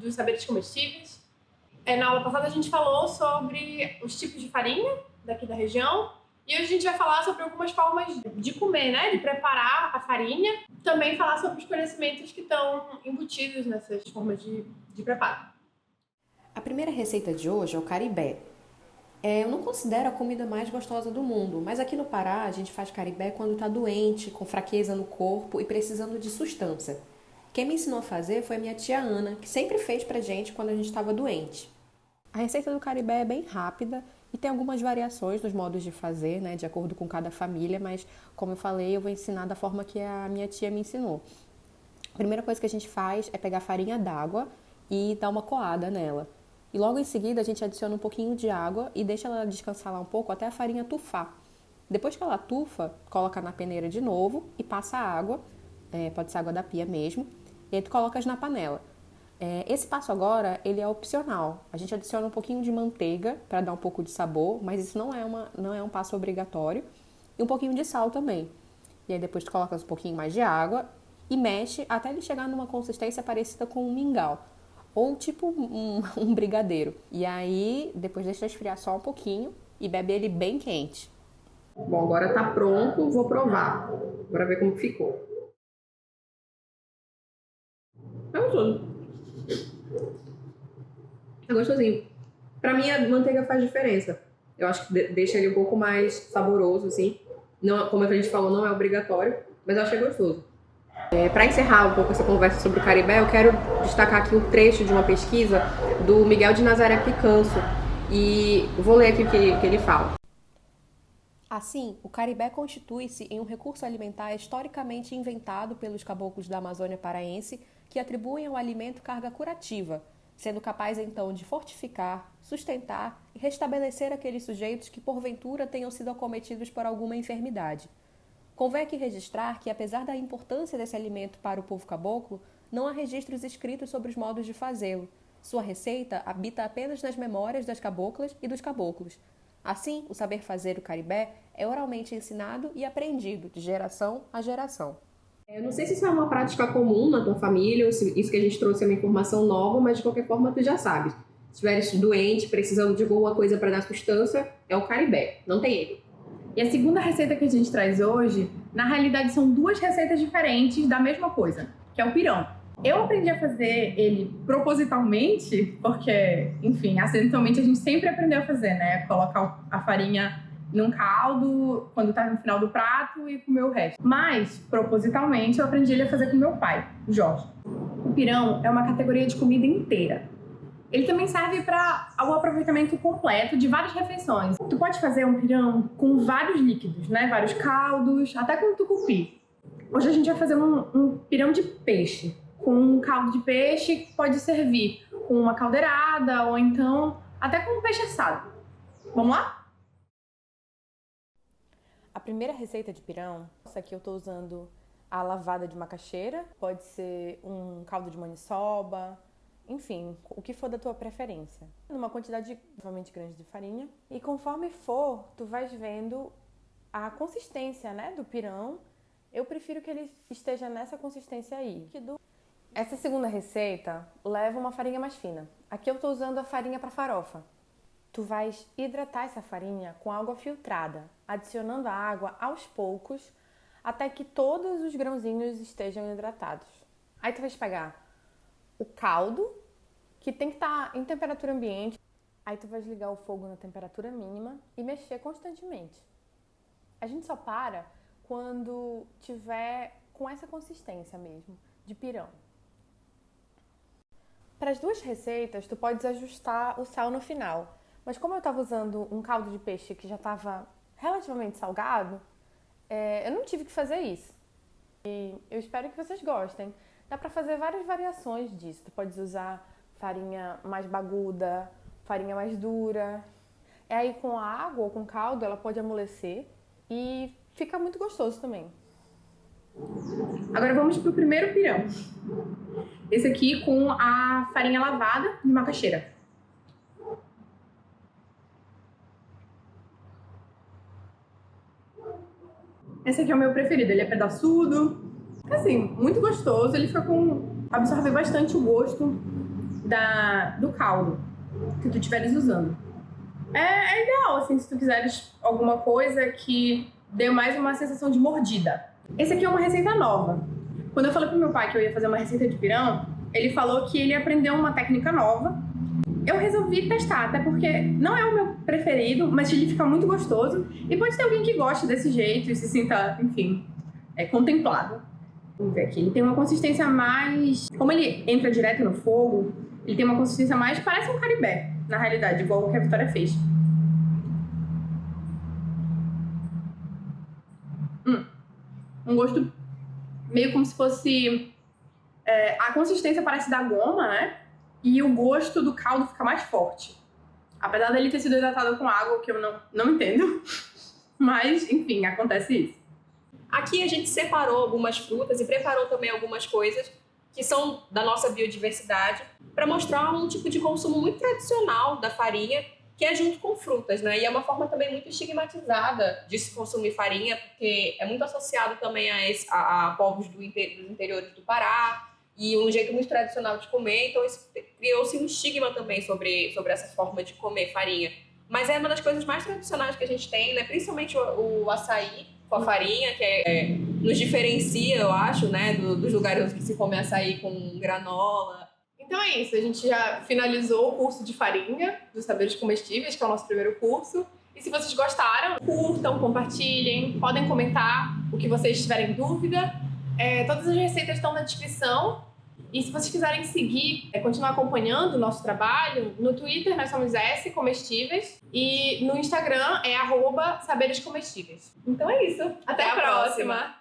dos saberes comestíveis. Na aula passada a gente falou sobre os tipos de farinha daqui da região e hoje a gente vai falar sobre algumas formas de comer, né? De preparar a farinha. Também falar sobre os conhecimentos que estão embutidos nessas formas de preparo. A primeira receita de hoje é o caribé. Eu não considero a comida mais gostosa do mundo, mas aqui no Pará a gente faz caribé quando está doente, com fraqueza no corpo e precisando de sustância. Quem me ensinou a fazer foi a minha tia Ana, que sempre fez pra gente quando a gente estava doente. A receita do caribé é bem rápida e tem algumas variações nos modos de fazer, né, de acordo com cada família, mas como eu falei, eu vou ensinar da forma que a minha tia me ensinou. A primeira coisa que a gente faz é pegar farinha d'água e dar uma coada nela. E logo em seguida a gente adiciona um pouquinho de água e deixa ela descansar lá um pouco até a farinha tufar. Depois que ela tufa, coloca na peneira de novo e passa a água, pode ser água da pia mesmo, e aí tu colocas na panela. Esse passo agora, ele é opcional. A gente adiciona um pouquinho de manteiga para dar um pouco de sabor, mas isso não é um passo obrigatório. E um pouquinho de sal também. E aí depois tu colocas um pouquinho mais de água e mexe até ele chegar numa consistência parecida com um mingau. Ou tipo um brigadeiro. E aí, depois deixa esfriar só um pouquinho e bebe ele bem quente. Bom, agora tá pronto, vou provar. Bora ver como ficou. É gostoso. É gostosinho. Pra mim, a manteiga faz diferença. Eu acho que deixa ele um pouco mais saboroso, assim. Não, como a gente falou, não é obrigatório, mas eu achei gostoso. Para encerrar um pouco essa conversa sobre o caribé, eu quero destacar aqui um trecho de uma pesquisa do Miguel de Nazaré Picanso. E vou ler aqui o que ele fala. Assim, o caribé constitui-se em um recurso alimentar historicamente inventado pelos caboclos da Amazônia paraense que atribuem ao alimento carga curativa, sendo capaz então de fortificar, sustentar e restabelecer aqueles sujeitos que porventura tenham sido acometidos por alguma enfermidade. Convém aqui registrar que, apesar da importância desse alimento para o povo caboclo, não há registros escritos sobre os modos de fazê-lo. Sua receita habita apenas nas memórias das caboclas e dos caboclos. Assim, o saber fazer o caribé é oralmente ensinado e aprendido de geração a geração. Eu não sei se isso é uma prática comum na tua família ou se isso que a gente trouxe é uma informação nova, mas de qualquer forma tu já sabe. Se estiveres doente, precisando de alguma coisa para dar sustância, é o caribé. Não tem erro. E a segunda receita que a gente traz hoje, na realidade são duas receitas diferentes da mesma coisa, que é o pirão. Eu aprendi a fazer ele propositalmente, porque, enfim, acidentalmente a gente sempre aprendeu a fazer, né? Colocar a farinha num caldo, quando tá no final do prato e comer o resto. Mas, propositalmente, eu aprendi ele a fazer com meu pai, o Jorge. O pirão é uma categoria de comida inteira. Ele também serve para o aproveitamento completo de várias refeições. Tu pode fazer um pirão com vários líquidos, né? Vários caldos, até com tucupi. Hoje a gente vai fazer um pirão de peixe. Com um caldo de peixe que pode servir com uma caldeirada ou então até com um peixe assado. Vamos lá? A primeira receita de pirão, essa aqui eu estou usando a lavada de macaxeira, pode ser um caldo de maniçoba, enfim, o que for da tua preferência. Numa quantidade provavelmente grande de farinha. E conforme for, tu vais vendo a consistência, né, do pirão. Eu prefiro que ele esteja nessa consistência aí. Essa segunda receita leva uma farinha mais fina. Aqui eu estou usando a farinha para farofa. Tu vais hidratar essa farinha com água filtrada, adicionando a água aos poucos, até que todos os grãozinhos estejam hidratados. Aí tu vais pegar o caldo, que tem que estar em temperatura ambiente. Aí tu vais ligar o fogo na temperatura mínima e mexer constantemente. A gente só para quando tiver com essa consistência mesmo, de pirão. Para as duas receitas, tu podes ajustar o sal no final. Mas como eu estava usando um caldo de peixe que já estava relativamente salgado, eu não tive que fazer isso. E eu espero que vocês gostem. Dá para fazer várias variações disso. Tu podes usar farinha mais baguda, farinha mais dura. Aí com a água ou com caldo ela pode amolecer e fica muito gostoso também. Agora vamos pro primeiro pirão. Esse aqui com a farinha lavada de macaxeira. Esse aqui é o meu preferido, ele é pedaçudo. Assim, muito gostoso, ele fica absorve bastante o gosto do caldo que tu estiveres usando. É ideal, assim, se tu quiseres alguma coisa que dê mais uma sensação de mordida. Esse aqui é uma receita nova. Quando eu falei pro meu pai que eu ia fazer uma receita de pirão, ele falou que ele aprendeu uma técnica nova. Eu resolvi testar, até porque não é o meu preferido, mas ele fica muito gostoso. E pode ter alguém que goste desse jeito e se sinta, enfim, contemplado. Vamos ver aqui. Ele tem uma consistência mais... Como ele entra direto no fogo, ele tem uma consistência mais... Parece um caribé, na realidade, igual o que a Vitória fez. Um gosto meio como se fosse... a consistência parece da goma, né? E o gosto do caldo fica mais forte. Apesar dele ter sido hidratado com água, que eu não entendo. Mas, enfim, acontece isso. Aqui a gente separou algumas frutas e preparou também algumas coisas que são da nossa biodiversidade para mostrar um tipo de consumo muito tradicional da farinha, que é junto com frutas, né? E é uma forma também muito estigmatizada de se consumir farinha, porque é muito associado também a povos dos interiores do Pará, e um jeito muito tradicional de comer, então criou-se um estigma também sobre essa forma de comer farinha. Mas é uma das coisas mais tradicionais que a gente tem, né? Principalmente o açaí com a farinha, que nos diferencia, eu acho, né? Dos lugares que se come açaí com granola. Então é isso, a gente já finalizou o curso de farinha dos saberes comestíveis, que é o nosso primeiro curso. E se vocês gostaram, curtam, compartilhem, podem comentar o que vocês tiverem dúvida. Todas as receitas estão na descrição. E se vocês quiserem seguir, continuar acompanhando o nosso trabalho, no Twitter nós somos @comestíveis e no Instagram é @saberescomestíveis. Então é isso. Até a próxima.